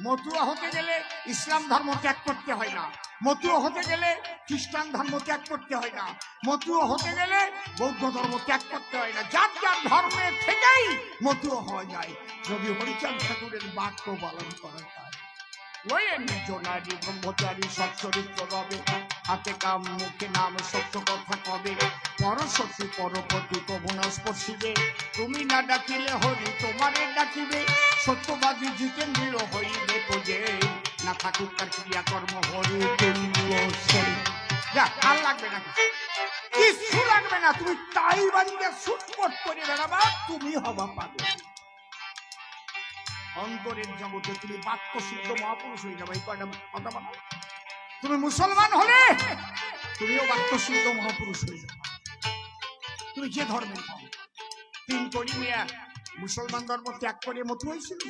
মতুয়া হতে গেলে ইসলাম ধর্ম ত্যাগ করতে হয় না, মতুয়া হতে গেলে খ্রিস্টান ধর্ম ত্যাগ করতে হয় না, মতুয়া হতে গেলে বৌদ্ধ ধর্ম ত্যাগ করতে হয় না। যার যার ধর্মের থেকেই মতুয়া হওয়া যায় যদি হরিচাঁদ ঠাকুরের বাক্য পালন করা যায়। ওই নিজ নারী ব্রহ্মচারী সচ্চরিত্র রবে, হাতে কাম মুখে নাম সত্য কথা কবে, পরশক্তি পরপতি কবনা স্পর্শিবে, তুমি না ডাকিলে হরি তোমারে ডাকিবে, সত্যবাদী জিতেন্দ্র হইবে তোজে, না থাকুক তার ক্রিয়াকর্ম হরি আর লাগবে না, কিছু লাগবে না, তুমি তাই বাড়িতে ছুটপট করে বেড়াবা, তুমি হবা পাবে। অন্তরের জগতে তুমি বাক্য সিদ্ধ মহাপুরুষ হয়ে যাবে। এই কয়টা কথা বলো। তুমি মুসলমান হলে তুমিও বাক্য সিদ্ধ মহাপুরুষ হয়ে যাবে। তুমি যে ধর্মের হও, তিন করি মিয়া মুসলমান ধর্ম ত্যাগ করে মত হয়েছিল।